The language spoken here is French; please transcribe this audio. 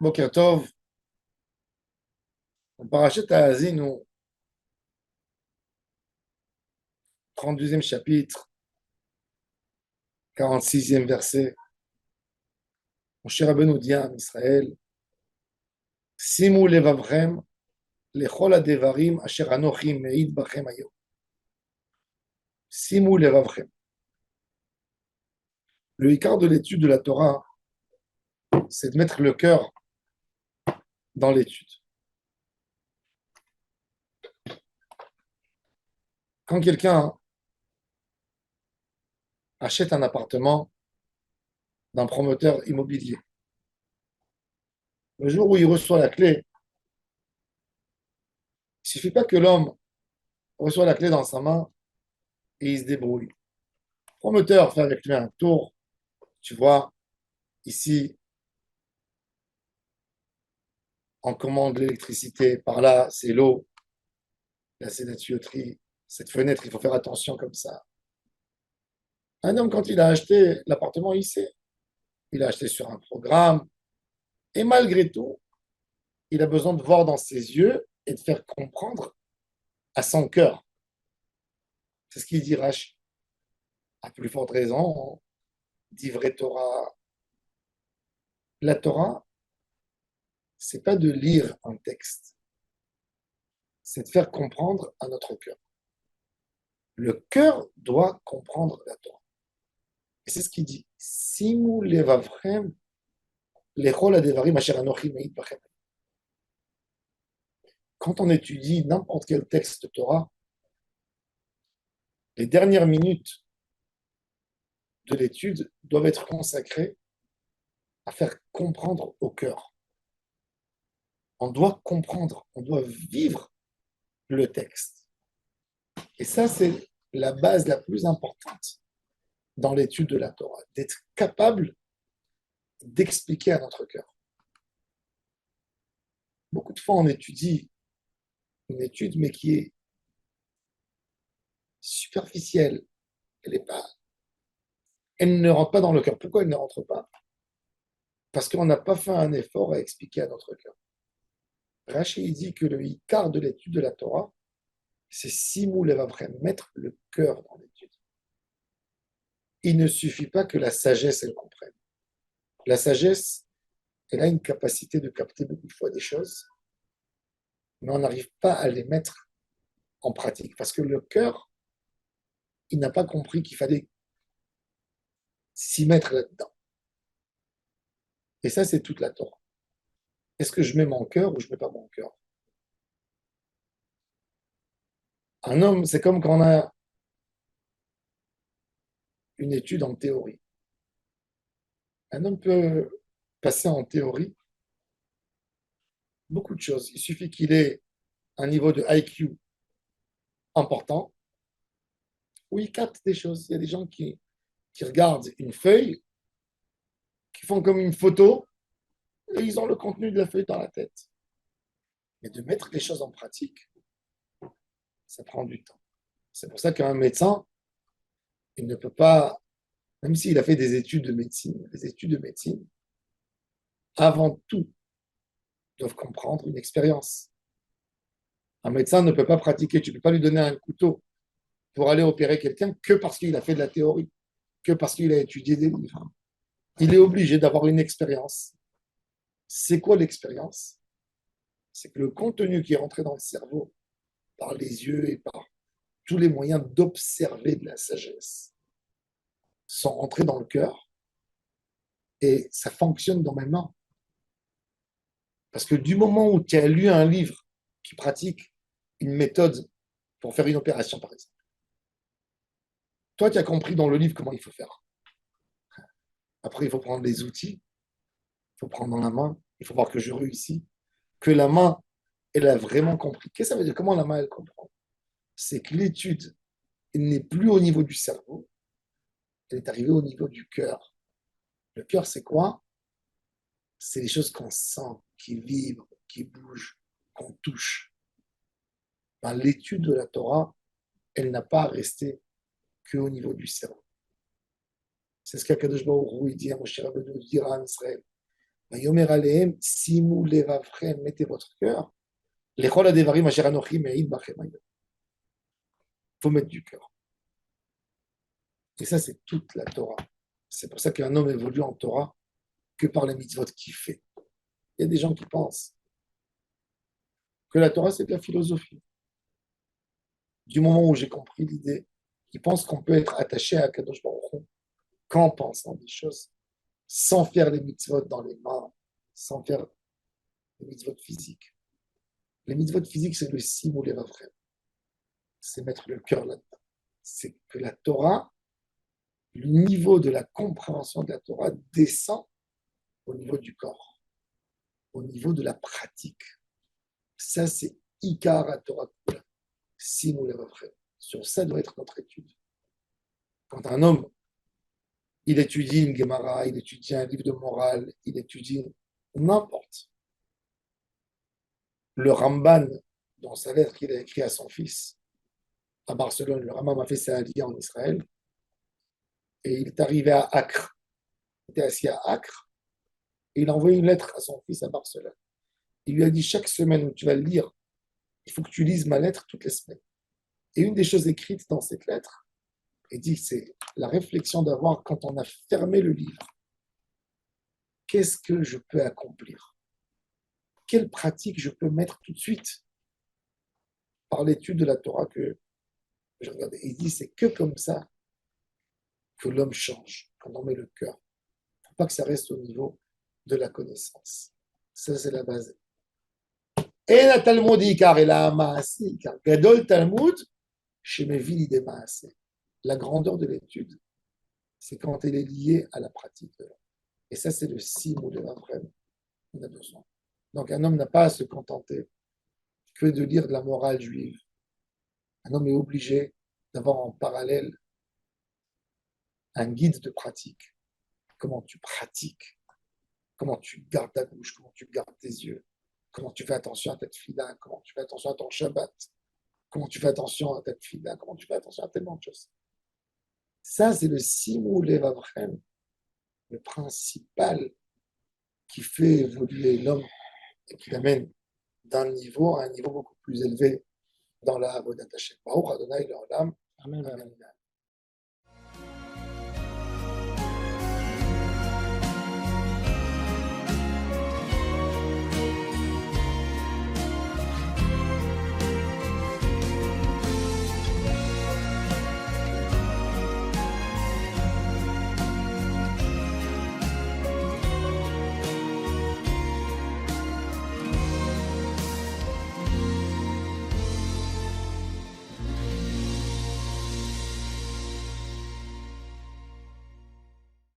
Boker Tov, on parachète à Azinu, 32e chapitre, 46e verset. Mon cher Rabbeinu dit à Israël, Simu levavchem lechol hadevarim asher anochi me'id bachem hayom. Simu levavchem. Le quart de l'étude de la Torah, c'est de mettre le cœur dans l'étude. Quand quelqu'un achète un appartement d'un promoteur immobilier, le jour où il reçoit la clé, il ne suffit pas que l'homme reçoit la clé dans sa main et il se débrouille. Le promoteur fait avec lui un tour, tu vois, ici, on commande l'électricité, par là, c'est l'eau, là, c'est la tuyauterie, cette fenêtre, il faut faire attention comme ça. Un homme, quand il a acheté l'appartement, il sait. Il a acheté sur un programme, et malgré tout, il a besoin de voir dans ses yeux et de faire comprendre à son cœur. C'est ce qu'il dit Rashi. À plus forte raison, dit vrai Torah. La Torah, c'est pas de lire un texte, c'est de faire comprendre à notre cœur. Le cœur doit comprendre la Torah. Et c'est ce qu'il dit. Simu levavchem lechol hadevarim asher anochi me'id bachem. Quand on étudie n'importe quel texte de Torah, les dernières minutes de l'étude doivent être consacrées à faire comprendre au cœur. On doit comprendre, on doit vivre le texte. Et ça, c'est la base la plus importante dans l'étude de la Torah, d'être capable d'expliquer à notre cœur. Beaucoup de fois, on étudie une étude, mais qui est superficielle. Elle ne rentre pas dans le cœur. Pourquoi elle ne rentre pas? Parce qu'on n'a pas fait un effort à expliquer à notre cœur. Rachid dit que le quart de l'étude de la Torah, c'est simul levavrem, mettre le cœur dans l'étude. Il ne suffit pas que la sagesse, elle comprenne. La sagesse, elle a une capacité de capter beaucoup de fois des choses, mais on n'arrive pas à les mettre en pratique. Parce que le cœur, il n'a pas compris qu'il fallait s'y mettre là-dedans. Et ça, c'est toute la Torah. Est-ce que je mets mon cœur ou je ne mets pas mon cœur? Un homme, c'est comme quand on a une étude en théorie. Un homme peut passer en théorie beaucoup de choses. Il suffit qu'il ait un niveau de IQ important où il capte des choses. Il y a des gens qui regardent une feuille, qui font comme une photo et ils ont le contenu de la feuille dans la tête. Mais de mettre les choses en pratique, ça prend du temps. C'est pour ça qu'un médecin, il ne peut pas, même s'il a fait des études de médecine, les études de médecine, avant tout, doivent comprendre une expérience. Un médecin ne peut pas pratiquer, tu ne peux pas lui donner un couteau pour aller opérer quelqu'un que parce qu'il a fait de la théorie, que parce qu'il a étudié des livres. Il est obligé d'avoir une expérience. C'est quoi l'expérience? C'est que le contenu qui est rentré dans le cerveau par les yeux et par tous les moyens d'observer de la sagesse sont rentrés dans le cœur et ça fonctionne dans mes mains. Parce que du moment où tu as lu un livre qui pratique une méthode pour faire une opération, par exemple, toi, tu as compris dans le livre comment il faut faire. Après, il faut prendre les outils, il faut prendre dans la main, il faut voir que je réussis, que la main, elle a vraiment compris. Qu'est-ce que ça veut dire? Comment la main, elle comprend? C'est que l'étude n'est plus au niveau du cerveau, elle est arrivée au niveau du cœur. Le cœur, c'est quoi? C'est les choses qu'on sent, qui vibrent, qui bougent, qu'on touche. Ben, l'étude de la Torah, elle n'a pas à rester qu'au niveau du cerveau. C'est ce qu'Akadosh Baruch Hu dit à Moshe Rabbeinu, dire à Israël. Vayomer alehem, simu levavchem, mettez votre cœur. Lechol hadevarim asher anochi me'id bachem hayom. Il faut mettre du cœur. Et ça, c'est toute la Torah. C'est pour ça qu'un homme évolue en Torah que par les mitzvot qu'il fait. Il y a des gens qui pensent que la Torah, c'est de la philosophie. Du moment où j'ai compris l'idée, ils pensent qu'on peut être attaché à Kadosh Baruch Hu qu'en pensant des choses, sans faire les mitzvot dans les mains, sans faire les mitzvot physiques. Les mitzvot physiques, c'est le simul et l'avraim. C'est mettre le cœur là-dedans. C'est que la Torah, le niveau de la compréhension de la Torah descend au niveau du corps, au niveau de la pratique. Ça, c'est Ikar à Torah Kula, simul et l'avraim. Sur ça doit être notre étude. Quand un homme, il étudie une Gemara, il étudie un livre de morale, il étudie n'importe. Le Ramban, dans sa lettre qu'il a écrite à son fils à Barcelone, le Rambam a fait sa aliyah en Israël, et il est arrivé à Acre. Il était assis à Acre, et il a envoyé une lettre à son fils à Barcelone. Il lui a dit, chaque semaine où tu vas le lire, il faut que tu lises ma lettre toutes les semaines. Et une des choses écrites dans cette lettre, il dit, c'est la réflexion d'avoir, quand on a fermé le livre, qu'est-ce que je peux accomplir? Quelle pratique je peux mettre tout de suite par l'étude de la Torah que je regardais? Il dit, c'est que comme ça que l'homme change, quand on met le cœur. Il ne faut pas que ça reste au niveau de la connaissance. Ça, c'est la base. Et la Talmud Ikar et la Maasé Ikar. Gadol Talmud, chez mes villes des Maasé. La grandeur de l'étude, c'est quand elle est liée à la pratique. Et ça, c'est le signe de l'Avrem. On a besoin. Donc, un homme n'a pas à se contenter que de lire de la morale juive. Un homme est obligé d'avoir en parallèle un guide de pratique. Comment tu pratiques, comment tu gardes ta bouche, comment tu gardes tes yeux, comment tu fais attention à ta tefila, comment tu fais attention à ton Shabbat, comment tu fais attention à ta tefila, comment tu fais attention à tellement de choses. Ça, c'est le simul levavrem, le principal qui fait évoluer l'homme et qui l'amène d'un niveau à un niveau beaucoup plus élevé dans la Avodat Hashem. Baruch Adonai Leolam. Amen.